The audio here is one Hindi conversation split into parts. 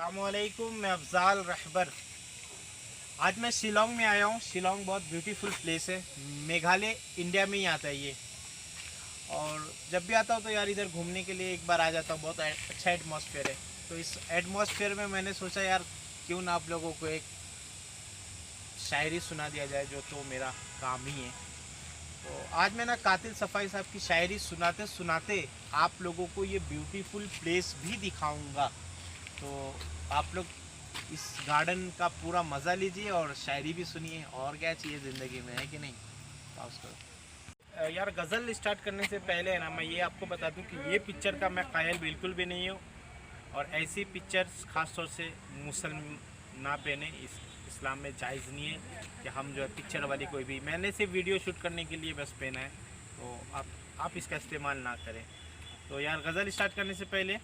अस्सलामुअलैकुम, मैं अफजाल रहबर। आज मैं शिलोंग में आया हूँ। शिलोंग बहुत ब्यूटीफुल प्लेस है। मेघालय इंडिया में ही आता है ये। और जब भी आता हूँ तो यार इधर घूमने के लिए एक बार आ जाता हूँ। बहुत अच्छा एटमॉस्फेयर है। तो इस एटमॉस्फेयर में मैंने सोचा यार क्यों ना आप लोगों को एक शायरी सुना दिया जाए, जो तो मेरा काम ही है। तो आज मैं ना कातिल सफ़ाई साहब की शायरी सुनाते सुनाते आप लोगों को ये ब्यूटीफुल प्लेस भी दिखाऊंगा। तो आप लोग इस गार्डन का पूरा मज़ा लीजिए और शायरी भी सुनिए। और क्या चाहिए ज़िंदगी में, है कि नहीं? पाउस करो। यार गज़ल स्टार्ट करने से पहले है ना, मैं ये आपको बता दूं कि ये पिक्चर का मैं कायल बिल्कुल भी नहीं हूँ। और ऐसी पिक्चर्स ख़ास तौर से मुसलमान ना पहने, इस्लाम में जायज़ नहीं है कि हम जो है पिक्चर वाली कोई भी, मैंने सिर्फ वीडियो शूट करने के लिए बस पहना है। तो आप इसका इस्तेमाल ना करें। तो यार गज़ल स्टार्ट करने से पहले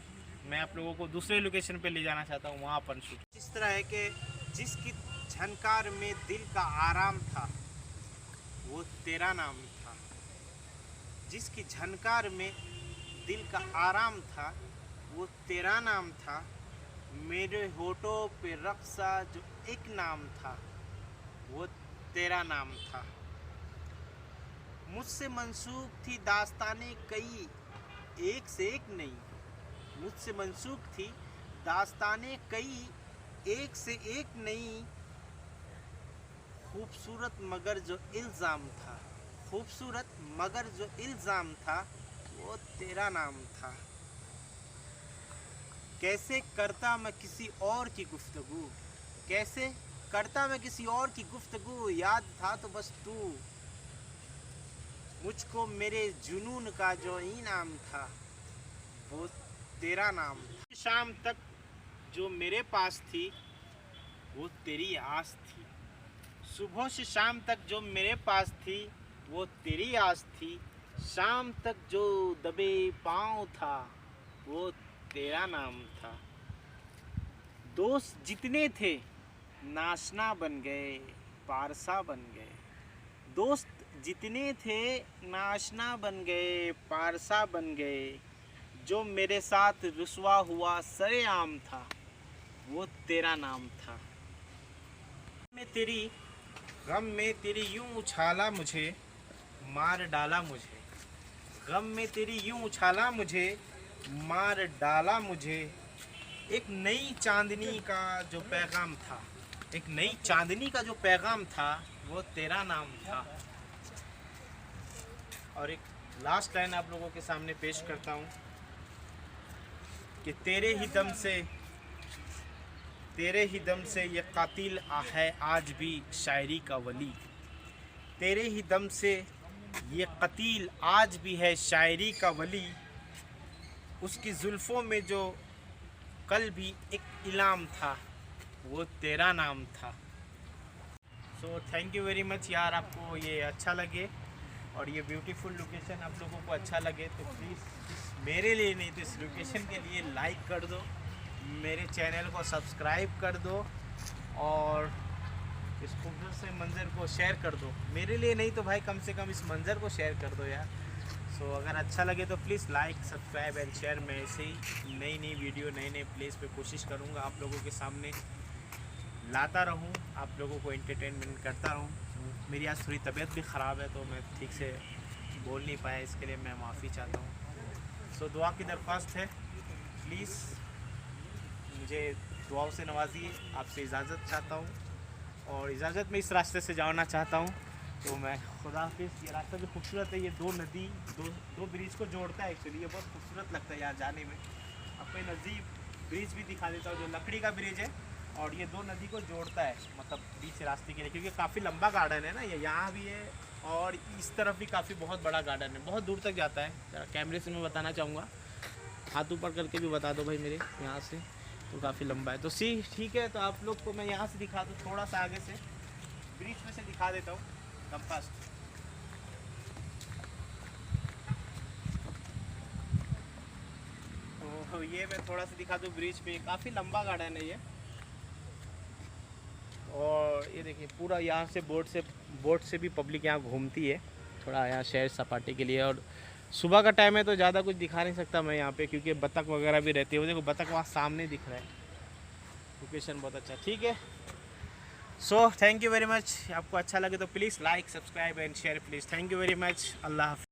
मैं आप लोगों को दूसरे लोकेशन पे ले जाना चाहता हूँ, वहाँ पर शूट इस तरह है कि जिसकी झनकार में दिल का आराम था वो तेरा नाम था। जिसकी झनकार में दिल का आराम था वो तेरा नाम था। मेरे होठों पे रक्सा जो एक नाम था वो तेरा नाम था। मुझसे मंसूब थी दास्तानें कई, एक से एक नहीं। मुझसे मंसूब थी दास्तानें कई, एक से एक नहीं। खूबसूरत मगर जो इल्ज़ाम था, खूबसूरत मगर जो इल्ज़ाम था वो तेरा नाम था। कैसे करता मैं किसी और की गुफ्तगू, कैसे करता मैं किसी और की गुफ्तगू, याद था तो बस तू। मुझको मेरे जुनून का जो इनाम था वो तेरा नाम था। शाम तक जो मेरे पास थी वो तेरी आस थी। सुबह से शाम तक जो मेरे पास थी वो तेरी आस थी। शाम तक जो दबे पाँव था वो तेरा नाम था। दोस्त जितने थे नाशना बन गए, पारसा बन गए। दोस्त जितने थे नाशना बन गए, पारसा बन गए। जो मेरे साथ रुसवा हुआ सरेआम था वो तेरा नाम था। गम में तेरी यूं उछाला मुझे, मार डाला मुझे। गम में तेरी यूं उछाला मुझे, मार डाला मुझे। एक नई चांदनी का जो पैगाम था, एक नई चांदनी का जो पैगाम था वो तेरा नाम था। और एक लास्ट लाइन आप लोगों के सामने पेश करता हूँ कि तेरे ही दम से ये कातिल है आज भी शायरी का वली। तेरे ही दम से ये कतील आज भी है शायरी का वली। उसकी जुल्फ़ों में जो कल भी एक इलाम था वो तेरा नाम था। सो थैंक यू वेरी मच यार। आपको ये अच्छा लगे और ये ब्यूटीफुल लोकेशन आप लोगों को अच्छा लगे तो प्लीज़ मेरे लिए नहीं तो इस लोकेशन के लिए लाइक कर दो, मेरे चैनल को सब्सक्राइब कर दो और इस खूबसूरत से मंज़र को शेयर कर दो। मेरे लिए नहीं तो भाई कम से कम इस मंज़र को शेयर कर दो यार। सो अगर अच्छा लगे तो please like subscribe and share. मैं ऐसे ही नई नई वीडियो नए नए प्लेस पे कोशिश करूँगा आप लोगों के सामने लाता रहूँ, आप लोगों को एंटरटेनमेंट करता रहूँ। मेरी आज थोड़ी तबीयत भी ख़राब है तो मैं ठीक से बोल नहीं पाया, इसके लिए मैं माफ़ी चाहता हूँ। सो दुआ की दरख्वास्त है, प्लीज़ मुझे दुआओं से नवाजिए। आपसे इजाज़त चाहता हूँ और इजाज़त में इस रास्ते से जाना चाहता हूँ। तो मैं खुदा हाफिज़। ये रास्ता भी खूबसूरत है, ये दो ब्रिज को जोड़ता है एक्चुअली। ये बहुत खूबसूरत लगता है यहाँ जाने में। आपको नज़दीक ब्रिज भी दिखा देता हूँ, जो लकड़ी का ब्रिज है और ये दो नदी को जोड़ता है, मतलब बीच रास्ते के लिए, क्योंकि काफ़ी लंबा गार्डन है ना ये। यहाँ भी है और इस तरफ भी काफ़ी बहुत बड़ा गार्डन है, बहुत दूर तक जाता है। ज़रा कैमरे से मैं बताना चाहूँगा, हाथ ऊपर करके भी बता दो भाई मेरे यहाँ से, तो काफ़ी लंबा है। तो ठीक है, तो आप लोग को मैं यहाँ से दिखा दूँ, थोड़ा सा आगे से ब्रिज में से दिखा देता हूँ कंपास। तो ये मैं थोड़ा सा दिखा दूँ ब्रिज पे, काफ़ी लंबा गार्डन है ये। और ये देखिए पूरा यहाँ से बोट से भी पब्लिक यहाँ घूमती है थोड़ा यहाँ सैर सपाटे के लिए। और सुबह का टाइम है तो ज़्यादा कुछ दिखा नहीं सकता मैं यहाँ पे, क्योंकि बतख वगैरह भी रहती है। वो देखो बतख वहाँ सामने दिख रहा है। लोकेशन बहुत अच्छा, ठीक है। So thank you very much. आपको अच्छा लगे तो please like, subscribe and share please. Thank you very much. अल्लाह हाफ़िज़।